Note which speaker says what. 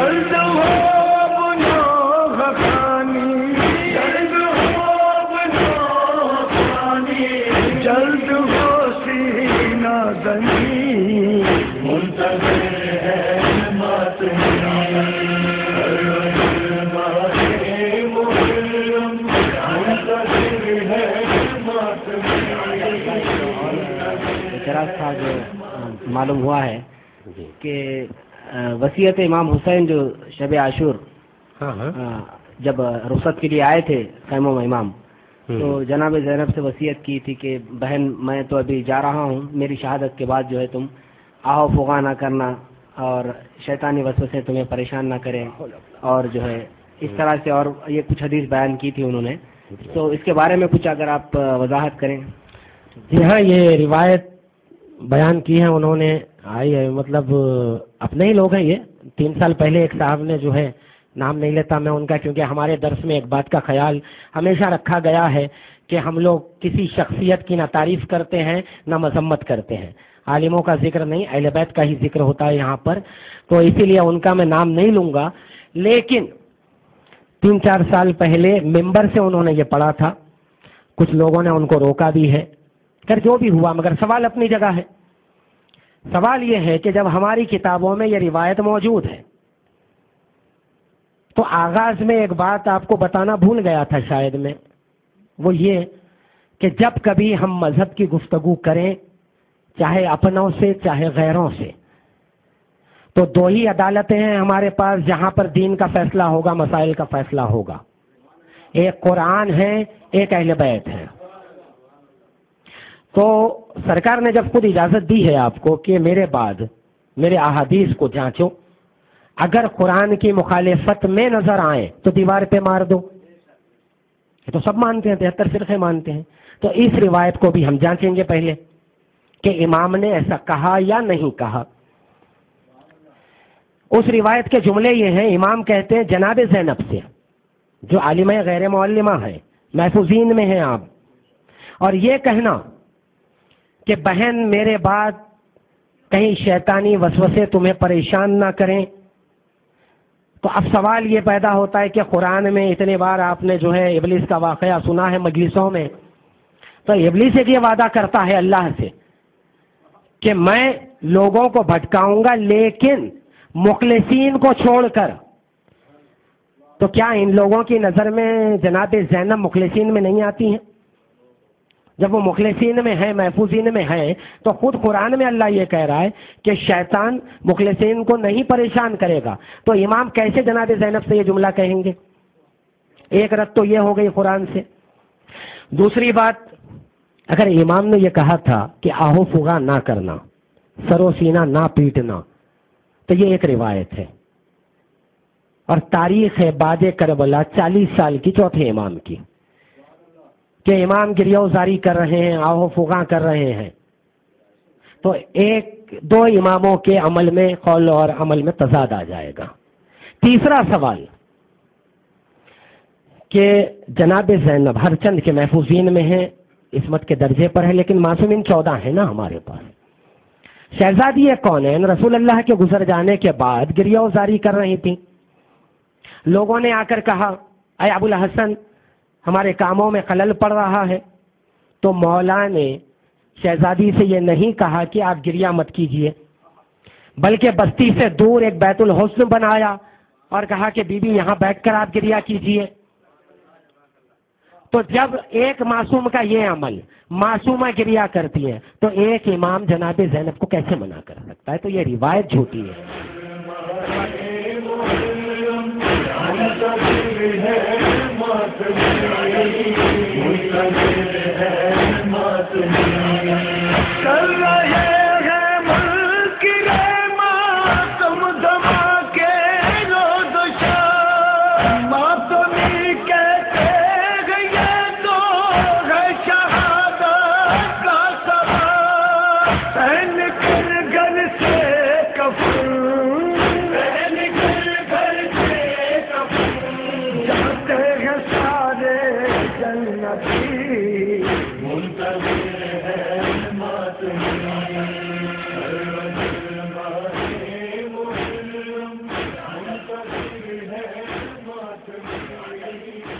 Speaker 1: جلد ہو بنا غفانی، جلد ہو بنا غفانی، جلد ہو سینہ زنی، منتظر ہے ماتمی،
Speaker 2: اعتراض تھا جو معلوم ہوا ہے کہ وصیت امام حسین جو شب عاشور جب رخصت کے لیے آئے تھے خیموں میں امام، تو جناب زینب سے وصیت کی تھی کہ بہن میں تو ابھی جا رہا ہوں، میری شہادت کے بعد جو ہے تم آہو فغاں نہ کرنا اور شیطانی وسوسے تمہیں پریشان نہ کریں، اور جو ہے اس طرح سے، اور یہ کچھ حدیث بیان کی تھی انہوں نے، تو اس کے بارے میں کچھ اگر آپ وضاحت کریں۔
Speaker 3: جی ہاں، یہ روایت بیان کی ہے انہوں نے، آئی ہے، مطلب اپنے ہی لوگ ہیں یہ۔ 3 سال پہلے ایک صاحب نے جو ہے، نام نہیں لیتا میں ان کا، کیونکہ ہمارے درس میں ایک بات کا خیال ہمیشہ رکھا گیا ہے کہ ہم لوگ کسی شخصیت کی نہ تعریف کرتے ہیں نہ مذمت کرتے ہیں، عالموں کا ذکر نہیں، اہل بیت کا ہی ذکر ہوتا ہے یہاں پر، تو اسی لیے ان کا میں نام نہیں لوں گا۔ لیکن 3-4 سال پہلے ممبر سے انہوں نے یہ پڑھا تھا، کچھ لوگوں نے ان کو روکا بھی ہے، خیر جو بھی ہوا، مگر سوال اپنی جگہ ہے۔ سوال یہ ہے کہ جب ہماری کتابوں میں یہ روایت موجود ہے، تو آغاز میں ایک بات آپ کو بتانا بھول گیا تھا شاید میں، وہ یہ کہ جب کبھی ہم مذہب کی گفتگو کریں، چاہے اپنوں سے چاہے غیروں سے، تو 2 ہی عدالتیں ہیں ہمارے پاس جہاں پر دین کا فیصلہ ہوگا، مسائل کا فیصلہ ہوگا، ایک قرآن ہے، ایک اہل بیت ہے۔ تو سرکار نے جب خود اجازت دی ہے آپ کو کہ میرے بعد میرے احادیث کو جانچو، اگر قرآن کی مخالفت میں نظر آئے تو دیوار پہ مار دو، یہ تو سب مانتے ہیں، 73 فرقے مانتے ہیں، تو اس روایت کو بھی ہم جانچیں گے پہلے کہ امام نے ایسا کہا یا نہیں کہا۔ اس روایت کے جملے یہ ہیں، امام کہتے ہیں جناب زینب سے، جو عالمہ غیر معلمہ ہے، محفوظین میں ہیں آپ، اور یہ کہنا کہ بہن میرے بعد کہیں شیطانی وسوسے تمہیں پریشان نہ کریں، تو اب سوال یہ پیدا ہوتا ہے کہ قرآن میں اتنے بار آپ نے جو ہے ابلیس کا واقعہ سنا ہے مجلسوں میں، تو ابلیس ایک یہ وعدہ کرتا ہے اللہ سے کہ میں لوگوں کو بھٹکاؤں گا لیکن مخلصین کو چھوڑ کر، تو کیا ان لوگوں کی نظر میں جناب زینب مخلصین میں نہیں آتی ہیں؟ جب وہ مخلصین میں ہے، محفوظین میں ہے، تو خود قرآن میں اللہ یہ کہہ رہا ہے کہ شیطان مخلصین کو نہیں پریشان کرے گا، تو امام کیسے جناب زینب سے یہ جملہ کہیں گے؟ ایک رد تو یہ ہو گئی قرآن سے۔ دوسری بات، اگر امام نے یہ کہا تھا کہ آہو فغاں نہ کرنا، سر و سینہ نہ پیٹنا، تو یہ ایک روایت ہے، اور تاریخ ہے بعد کربلا 40 سال کی چوتھے امام کی، کہ امام گریہ زاری کر رہے ہیں، آہو فغاں کر رہے ہیں، تو 1-2 اماموں کے عمل میں، قول اور عمل میں تضاد آ جائے گا۔ تیسرا سوال کہ جناب زینب ہر چند کے محفوظین میں ہیں، عصمت کے درجے پر ہے، لیکن معصومین 14 ہیں نا ہمارے پاس۔ شہزادی کون ہے؟ رسول اللہ کے گزر جانے کے بعد گریہ زاری کر رہی تھیں، لوگوں نے آ کر کہا اے ابو الحسن ہمارے کاموں میں خلل پڑ رہا ہے، تو مولا نے شہزادی سے یہ نہیں کہا کہ آپ گریہ مت کیجئے، بلکہ بستی سے دور ایک بیت الحسن بنایا اور کہا کہ بی بی یہاں بیٹھ کر آپ گریہ کیجئے۔ تو جب ایک معصوم کا یہ عمل، معصومہ گریہ کرتی ہے، تو ایک امام جناب زینب کو کیسے منع کر سکتا ہے؟ تو یہ روایت جھوٹی ہے۔
Speaker 1: منتظر ہے میری